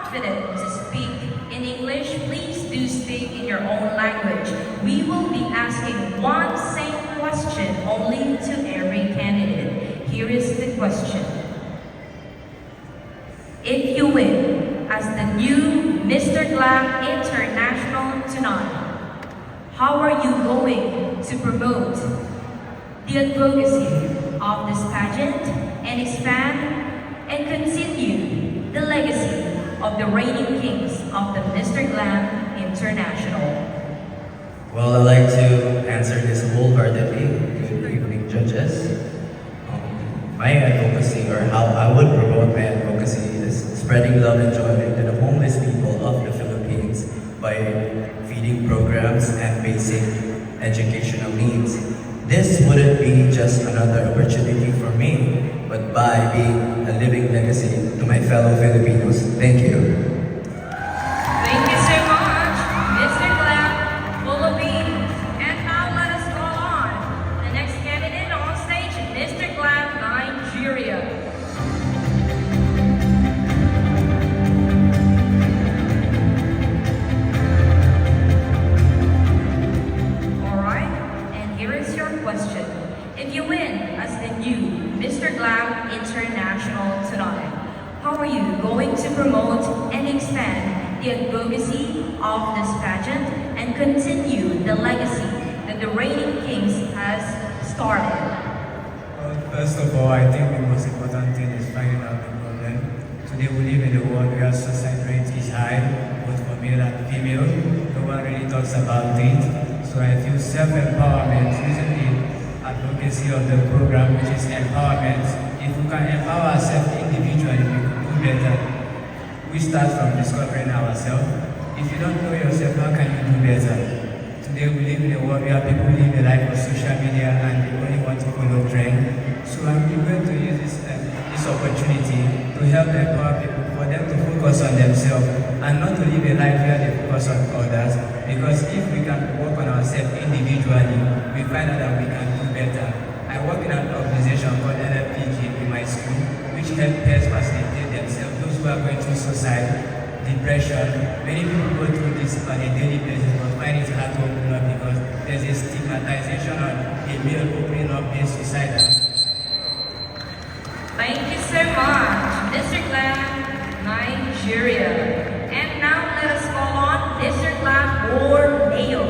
confident to speak in English, please do speak in your own language. We will be asking one same question only to every candidate. Here is the question. If you win as the new Mr. Glam International tonight, how are you going to promote the advocacy of this pageant and expand and continue the legacy of the reigning kings of the Mr. Glam International? Well, I'd like to answer this wholeheartedly. Good evening, judges. My advocacy, or how I would promote my advocacy, is spreading love and joy to the homeless people of the Philippines by feeding programs and basic educational needs. This wouldn't be just another opportunity for me, but by being a living legacy to my fellow Filipinos. Thank you. Thank you so much, Mr. Glam, full of beans. And now let us go on. The next candidate on stage, Mr. Glam, Nigeria. Alright, and here is your question. If you win as the new Mr. Glam International tonight, how are you going to promote and expand the advocacy of this pageant and continue the legacy that the reigning kings has started? Well, first of all, I think the most important thing is finding out the problem. Today we live in a world where suicide rate is high, both for male and female. No one really talks about it. So I feel self-empowerment, recently advocacy of the program, which is empowerment. If we can empower ourselves individually, we can do better. We start from discovering ourselves. If you don't know yourself, how can you do better? Today we live in a world where people live a life of social media and they only want to follow trend. So I'm going to use this opportunity to help empower people, for them to focus on themselves and not to live a life where they focus on others. Because if we can work on ourselves individually, we find out that we can do better. I work in an organization called Pageant in my school, which helps peers facilitate themselves, those who are going through suicide, depression. Many people go through this on a daily basis, but find it hard to open up because there's a stigmatization on a male opening up being suicidal. Thank you so much, Mr. Glam, Nigeria. And now let us call on Mr. Glam Borneo.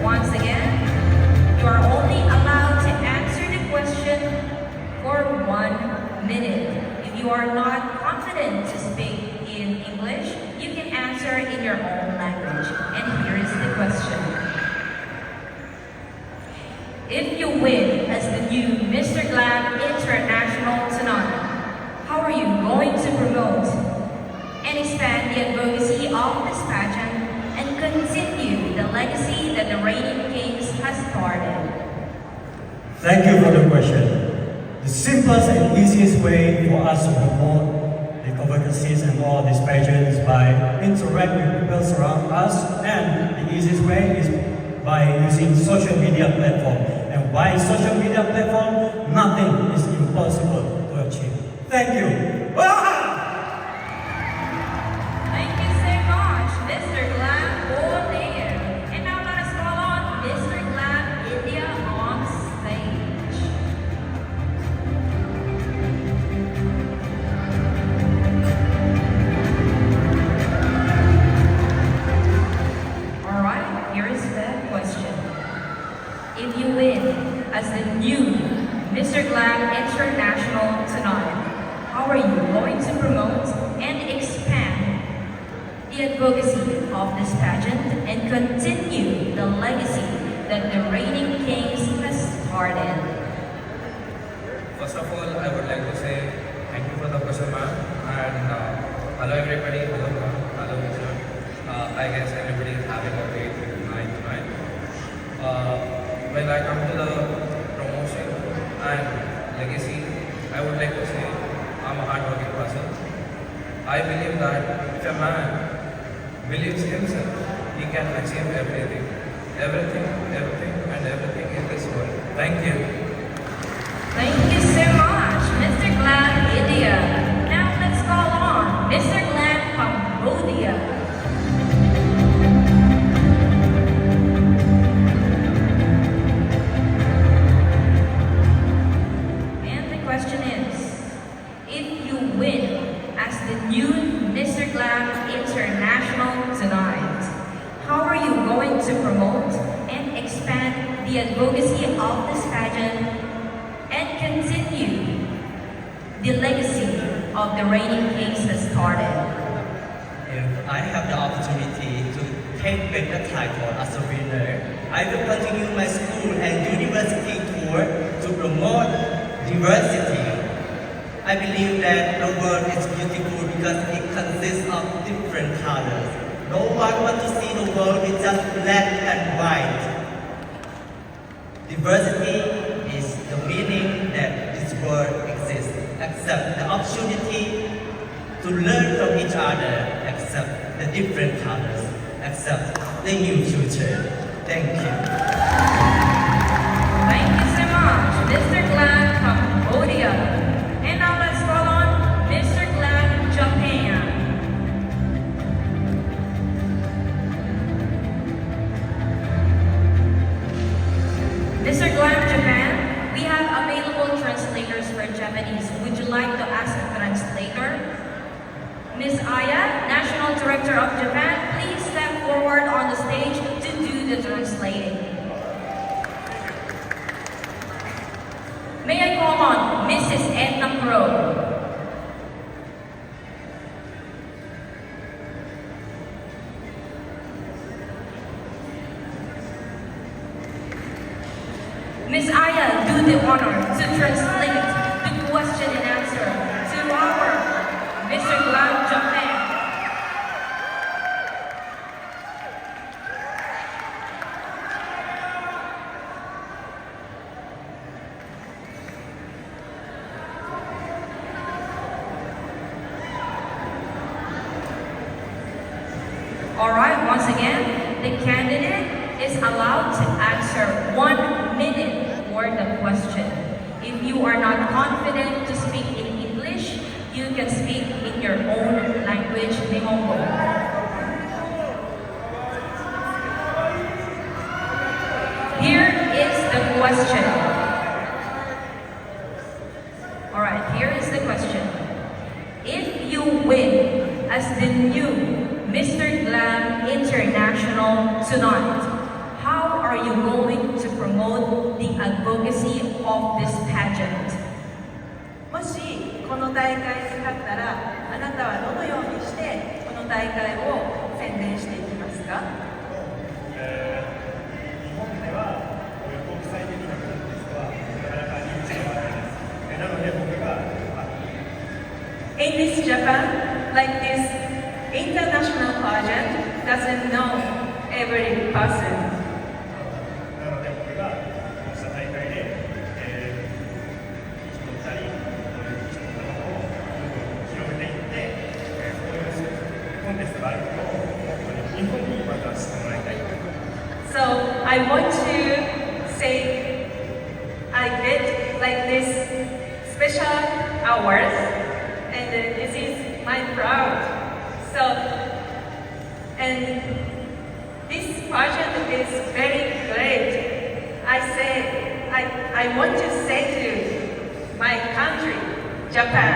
Once again, you are only allowed to answer the question for 1 minute. If you are not confident to speak in English, you can answer in your own language. And here is the question. If you win as the new Mr. Glam International tonight, how are you going to promote and expand the advocacy of this pageant and continue the legacy that the reigning kings has started? Thank you for the question. The simplest and easiest way for us to promote the advocacies and all these pageants is by interacting with people around us, and the easiest way is by using social media platform. And by social media platform, nothing is impossible to achieve. Thank you. Thank you so much, Mr. Glam Borneo. And now let us call on Mr. Glam India on stage. Alright, here is the question. If you win as the new Mr. Glam International tonight, how are you going to promote and expand the advocacy of this pageant and continue the legacy that the reigning kings has started? First of all, I would like to say thank you for the question, ma'am. And hello everybody, hello ma'am, hello sir. I guess everybody is having a great night tonight. When I come to the promotion and legacy, I would like to say I'm a hardworking person. I believe that if a man believes himself, he can achieve everything. Everything, and everything in this world. Thank you. Thank you so much. the advocacy of this pageant and continue the legacy of the reigning kings has started. If I have the opportunity to take back the title as a winner, I will continue my school and university tour to promote diversity. I believe that the world is beautiful because it consists of different colors. No one wants to see the world with just black and white. Diversity is the meaning that this world exists. Accept the opportunity to learn from each other, accept the different colors, accept the new future. Thank you. Thank you so much, Mr. Glam from Cambodia. And now let's call on Mr. Glam, Japan. Mr. Glam, Japan, we have available translators for Japanese. Would you like to ask a translator? Ms. Aya, National Director of Japan, please step forward on the stage to do the translating. May I call on Mrs. Edna Crow? Ms. Aya, do the honor to translate the question and answer to our Mr. Glam, Japan. Alright, once again, the candidate is allowed to answer 1 minute for the question. If you are not confident to speak in English, you can speak in your own language, Nihongo. Here is the question. Alright, here is the question. If you win as the new Mr. Glam International tonight, how are you going to promote the advocacy of this pageant? もしこの大会に勝ったら、あなたはどのようにしてこの大会を宣伝していきますか？日本ではこういう国際的なコンテストはなかなか認知がないです。なので僕が In this Japan, like this international pageant doesn't know every person. なので僕がこうした大会で生きとったり、こういう人のものを広めていって、こういうコンテストがあることを日本にまた知ってもらいたい。So I want to say I get like this special hours, and this is my proud. So, and this pageant is very great. I want to say to my country, Japan.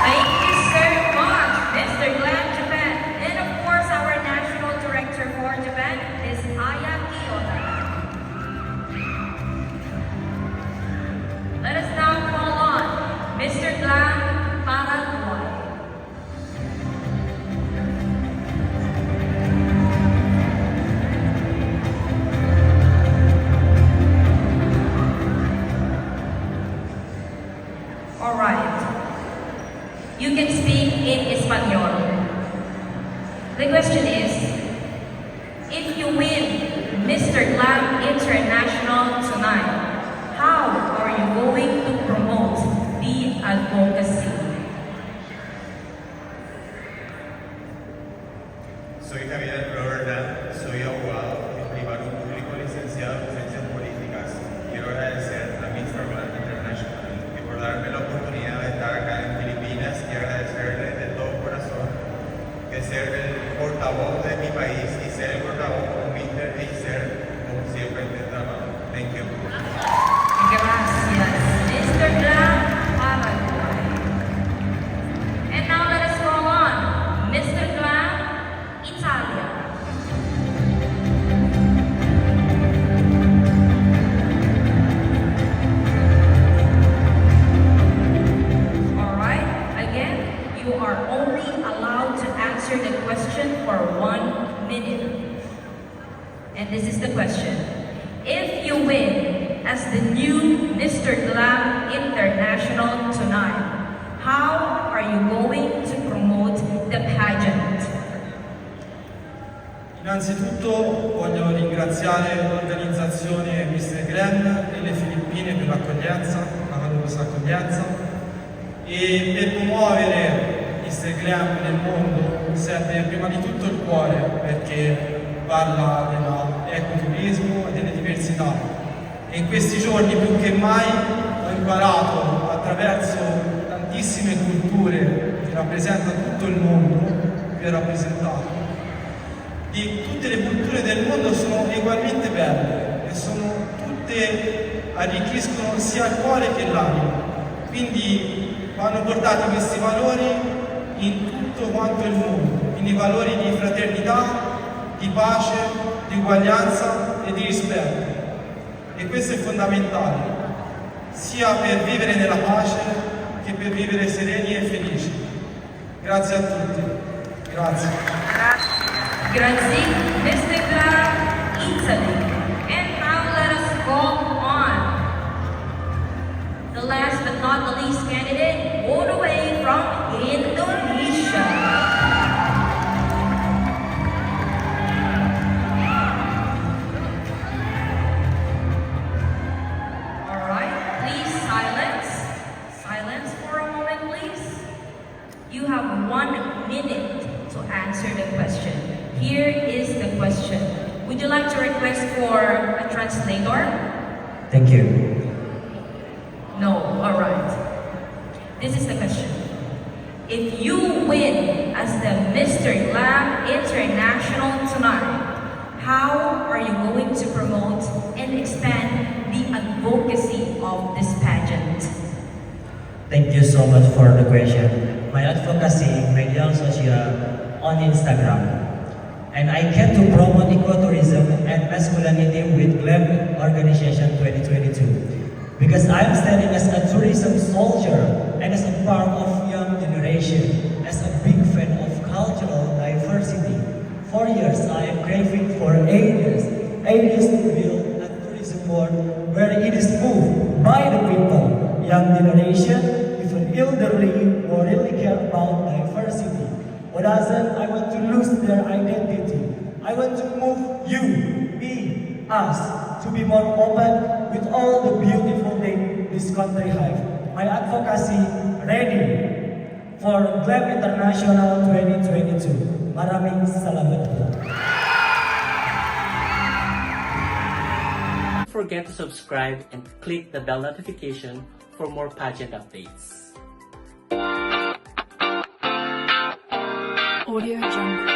Thank you so much, Mr. Glam, Japan. And of course, our National Director for Japan is Aya Kiyota. Let us now call on Mr. Glam, Paraguay. All right. You can speak in Espanol. The question is, if you win Mr. Glam International tonight, how are you going to promote the advocacy? Soy Javier Florida, soy abogado y privado público licenciado en Ciencias Políticas. Quiero agradecer a Mr. Glam International por darme la oportunidad de estar acá en Filipinas y agradecerle de todo corazón que ser el portavoz de mi país y ser el portavoz con Mr. y ser como siempre intentamos. Thank you. Gracias, Mr. Glam, Paraguay. And now let us call on Mr. Glam, Italia. Innanzitutto voglio ringraziare l'organizzazione Mr. Glam delle Filippine per l'accoglienza, la calorosa accoglienza, e per promuovere Mr. Glam nel mondo serve prima di tutto il cuore, perché parla dell'ecoturismo e delle diversità. E in questi giorni più che mai ho imparato attraverso tantissime culture che rappresentano tutto il mondo, che ho rappresentato, di tutte le culture del mondo sono ugualmente belle e arricchiscono sia il cuore che l'anima. Quindi vanno portati questi valori in tutto quanto il mondo, quindi valori di fraternità, di pace, di uguaglianza e di rispetto. E questo è fondamentale, sia per vivere nella pace che per vivere sereni e felici. Grazie a tutti. Grazie. Grazie, Mr. Glam, Italy. And now let us go on. The last but not the least candidate, all the way from Indonesia. All right, please silence for a moment, please. You have 1 minute to answer the question. Here is the question. Would you like to request for a translator? Thank you. No, all right. This is the question. If you win as the Mr. Glam International tonight, how are you going to promote and expand the advocacy of this pageant? Thank you so much for the question. My advocacy, medial social, on Instagram. And I came to promote ecotourism and masculinity with Glam Organization 2022. Because I'm standing as a tourism soldier and as a part of young generation, as a big fan of cultural diversity. For years, I am craving for areas to build a tourism board where it is moved by the people, young generation, even elderly, who really care about diversity. What doesn't I want to lose their identity? I want to move you, me, us to be more open with all the beautiful things this country has. My advocacy ready for Glam International 2022. Maraming salamat po. Don't forget to subscribe and click the bell notification for more pageant updates. Audio Jungle.